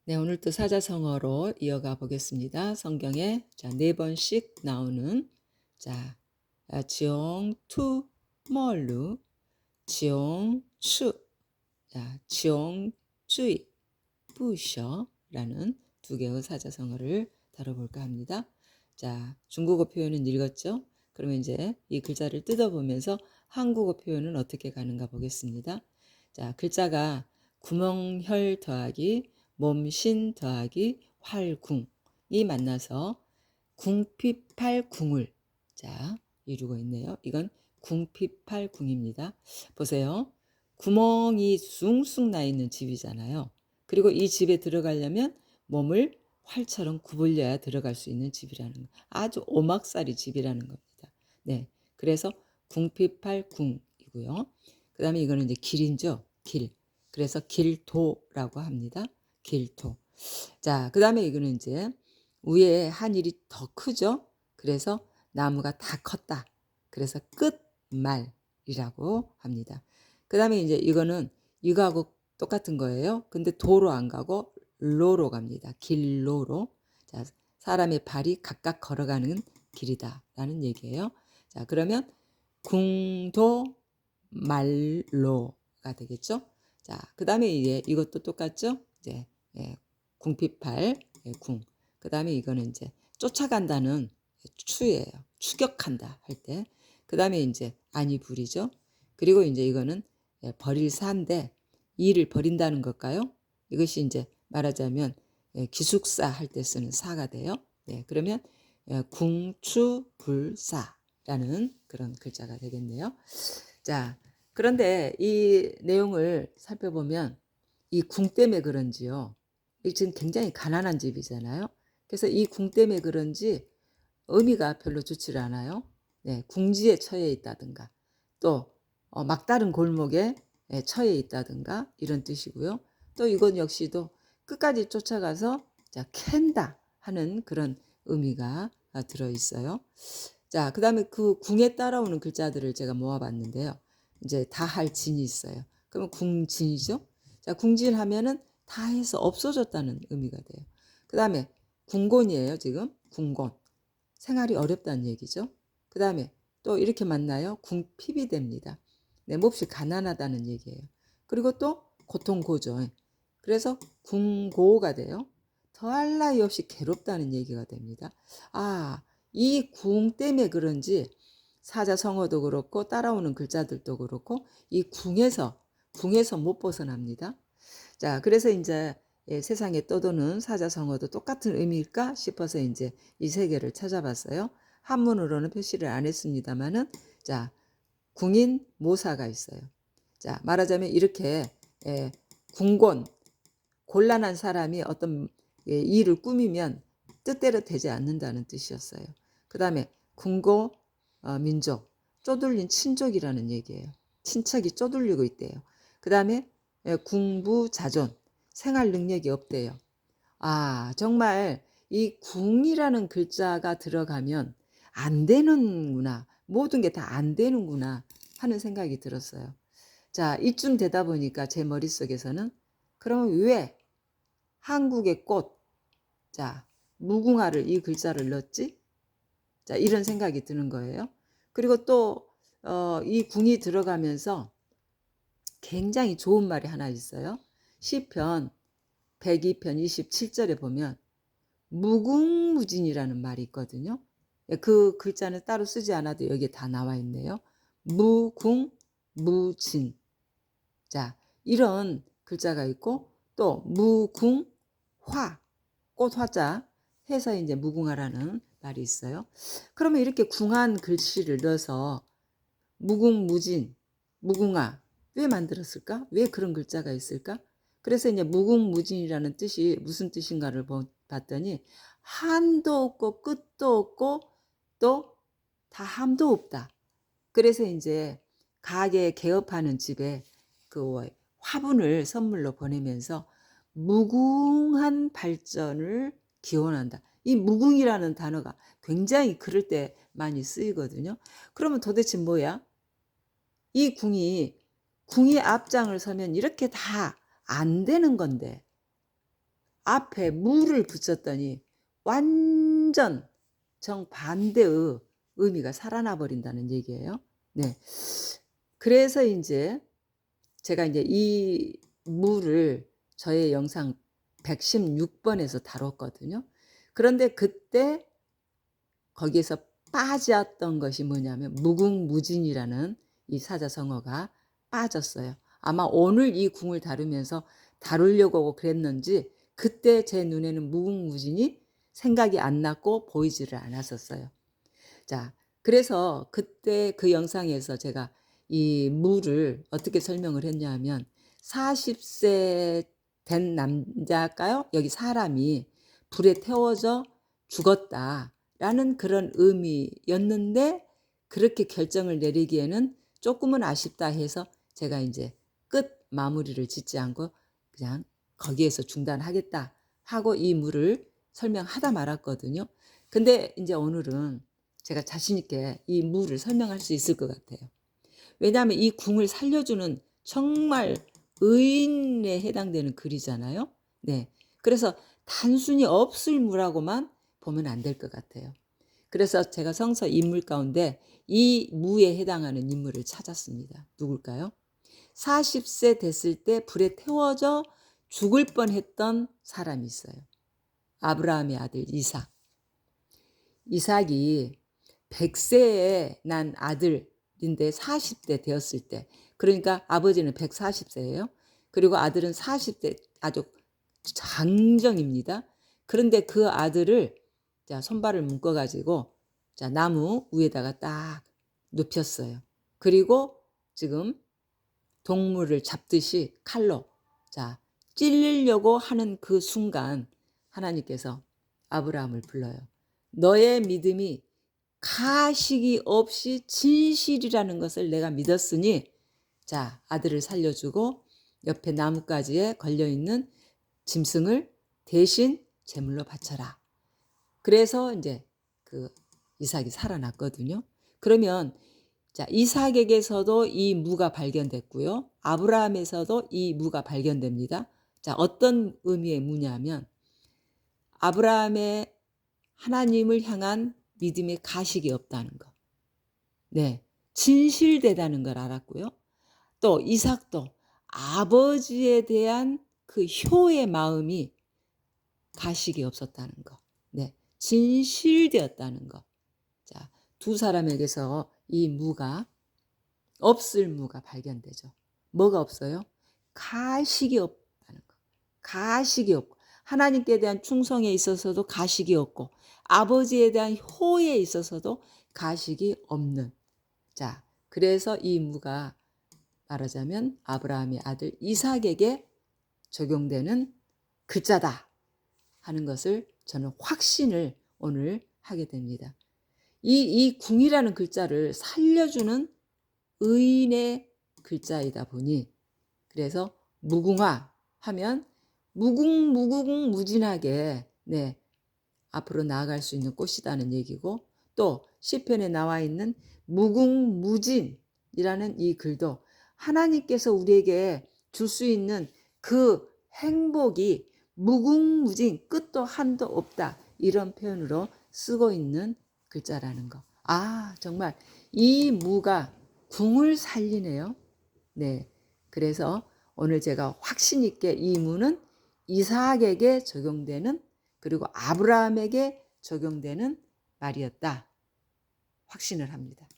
네, 오늘 또 사자성어로 이어가 보겠습니다. 성경에 네 번씩 나오는 지용 투 멀루, 지용 추, 지용 쭈이, 부셔라는 두 개의 사자성어를 다뤄볼까 합니다. 중국어 표현은 읽었죠? 그러면 이제 이 글자를 뜯어보면서 한국어 표현은 어떻게 가는가 보겠습니다. 글자가 구멍혈 더하기 몸신 더하기 활궁이 만나서 궁핍할궁을 이루고 있네요. 이건 궁핍할궁입니다. 보세요. 구멍이 숭숭 나 있는 집이잖아요. 그리고 이 집에 들어가려면 몸을 활처럼 구불려야 들어갈 수 있는 집이라는 거. 아주 오막살이 집이라는 겁니다. 네, 그래서 궁핍할궁이고요. 그 다음에 이거는 이제 길이죠. 길. 그래서 길도라고 합니다. 길도. 그 다음에 이거는 이제 위에 하늘이 더 크죠. 그래서 나무가 다 컸다. 그래서 끝말이라고 합니다. 그 다음에 이제 이거는 이거하고 똑같은 거예요. 근데 도로 안 가고 로로 갑니다. 길로로. 사람의 발이 각각 걸어가는 길이다라는 얘기예요. 그러면 궁도 말로가 되겠죠. 그 다음에 이제 이것도 똑같죠. 이제 궁핍할 궁. 그 다음에 이거는 이제 쫓아간다는 추예요. 추격한다 할 때. 그 다음에 이제 아니 불이죠. 그리고 이제 이거는 버릴 사인데 이를 버린다는 걸까요? 이것이 이제 말하자면 기숙사 할 때 쓰는 사가 돼요. 네, 그러면 궁추불사라는 그런 글자가 되겠네요. 그런데 이 내용을 살펴보면 이 궁 때문에 그런지요. 지금 굉장히 가난한 집이잖아요. 그래서 이 궁 때문에 그런지 의미가 별로 좋지 않아요. 네, 궁지에 처해 있다든가 또 막다른 골목에 처해 있다든가 이런 뜻이고요. 또 이건 역시도 끝까지 쫓아가서 캔다 하는 그런 의미가 들어 있어요. 그 다음에 그 궁에 따라오는 글자들을 제가 모아봤는데요. 이제 다 할 진이 있어요. 그러면 궁진이죠. 궁진 하면은 다 해서 없어졌다는 의미가 돼요. 그 다음에 궁곤이에요, 지금. 궁곤. 생활이 어렵다는 얘기죠. 그 다음에 또 이렇게 만나요. 궁핍이 됩니다. 네, 몹시 가난하다는 얘기예요. 그리고 또 고통고죠. 그래서 궁고가 돼요. 더할 나위 없이 괴롭다는 얘기가 됩니다. 이 궁 때문에 그런지 사자성어도 그렇고 따라오는 글자들도 그렇고 이 궁에서 못 벗어납니다. 그래서 이제 세상에 떠도는 사자성어도 똑같은 의미일까 싶어서 이제 이 세 개를 찾아봤어요. 한문으로는 표시를 안 했습니다만은 궁인 모사가 있어요. 말하자면 이렇게 궁곤 곤란한 사람이 어떤 일을 꾸미면 뜻대로 되지 않는다는 뜻이었어요. 그 다음에 궁고 민족, 쪼들린 친족이라는 얘기예요. 친척이 쪼들리고 있대요. 그 다음에 궁부자존, 생활 능력이 없대요. 정말 이 궁이라는 글자가 들어가면 안 되는구나. 모든 게 다 안 되는구나 하는 생각이 들었어요. 이쯤 되다 보니까 제 머릿속에서는 그러면 왜 한국의 꽃, 무궁화를 이 글자를 넣었지? 이런 생각이 드는 거예요. 그리고 또 이 궁이 들어가면서 굉장히 좋은 말이 하나 있어요. 시편 102편 27절에 보면 무궁무진이라는 말이 있거든요. 그 글자는 따로 쓰지 않아도 여기에 다 나와 있네요. 무궁무진. 이런 글자가 있고 또 무궁화, 꽃화자 해서 이제 무궁화라는 말이 있어요. 그러면 이렇게 궁한 글씨를 넣어서 무궁무진, 무궁화 왜 만들었을까? 왜 그런 글자가 있을까? 그래서 이제 무궁무진이라는 뜻이 무슨 뜻인가를 봤더니 한도 없고 끝도 없고 또 다함도 없다. 그래서 이제 가게 개업하는 집에 그 화분을 선물로 보내면서 무궁한 발전을 기원한다. 이 무궁이라는 단어가 굉장히 그럴 때 많이 쓰이거든요. 그러면 도대체 뭐야? 이 궁이 앞장을 서면 이렇게 다 안 되는 건데 앞에 무를 붙였더니 완전 정반대의 의미가 살아나 버린다는 얘기예요. 네. 그래서 인제 제가 인제 이 무를 저의 영상 116번에서 다뤘거든요. 그런데 그때 거기에서 빠졌던 것이 뭐냐면 무궁무진이라는 이 사자성어가 빠졌어요. 아마 오늘 이 궁을 다루면서 다루려고 그랬는지 그때 제 눈에는 무궁무진이 생각이 안 났고 보이지를 않았었어요. 자, 그래서 그때 그 영상에서 제가 이 무를 어떻게 설명을 했냐 하면 40세 된 남자일까요? 여기 사람이 불에 태워져 죽었다라는 그런 의미였는데 그렇게 결정을 내리기에는 조금은 아쉽다 해서 제가 인제 끝 마무리를 짓지 않고 그냥 거기에서 중단하겠다 하고 이 무를 설명하다 말았거든요. 근데 인제 오늘은 제가 자신 있게 이 무를 설명할 수 있을 것 같아요. 왜냐하면 이 궁을 살려주는 정말 의인에 해당되는 글이잖아요. 네. 그래서 단순히 없을 무라고만 보면 안 될 것 같아요. 그래서 제가 성서 인물 가운데 이 무에 해당하는 인물을 찾았습니다. 누굴까요? 40세 됐을 때 불에 태워져 죽을 뻔했던 사람이 있어요. 아브라함의 아들 이삭. 이삭이 100세에 난 아들인데 40대 되었을 때, 그러니까 아버지는 140세예요. 그리고 아들은 40대, 아주 장정입니다. 그런데 그 아들을 자 손발을 묶어 가지고 자 나무 위에다가 딱 눕혔어요. 그리고 지금 동물을 잡듯이 칼로 자 찔리려고 하는 그 순간 하나님께서 아브라함을 불러요. 너의 믿음이 가식이 없이 진실이라는 것을 내가 믿었으니 자 아들을 살려주고 옆에 나뭇가지에 걸려있는 짐승을 대신 제물로 바쳐라. 그래서 이제 그 이삭이 살아났거든요. 그러면 자 이삭에게서도 이 무가 발견됐고요. 아브라함에서도 이 무가 발견됩니다. 자 어떤 의미의 무냐면 아브라함의 하나님을 향한 믿음의 가식이 없다는 것. 네. 진실되다는 걸 알았고요. 또 이삭도 아버지에 대한 그 효의 마음이 가식이 없었다는 것. 네. 진실되었다는 것. 자, 두 사람에게서 이 무가 없을 무가 발견되죠. 뭐가 없어요? 가식이 없다는 것. 가식이 없고 하나님께 대한 충성에 있어서도 가식이 없고 아버지에 대한 효에 있어서도 가식이 없는. 자, 그래서 이 무가 말하자면 아브라함의 아들 이삭에게 적용되는 글자다 하는 것을 저는 확신을 오늘 하게 됩니다. 이 궁이라는 글자를 살려주는 의인의 글자이다 보니 그래서 무궁화 하면 무궁무진하게 네, 앞으로 나아갈 수 있는 꽃이라는 얘기고 또 시편에 나와 있는 무궁무진이라는 이 글도 하나님께서 우리에게 줄 수 있는 그 행복이 무궁무진 끝도 한도 없다 이런 표현으로 쓰고 있는 글자라는 거. 아 정말 이 무가 궁을 살리네요. 네. 그래서 오늘 제가 확신 있게 이 무는 이삭에게 적용되는 그리고 아브라함에게 적용되는 말이었다. 확신을 합니다.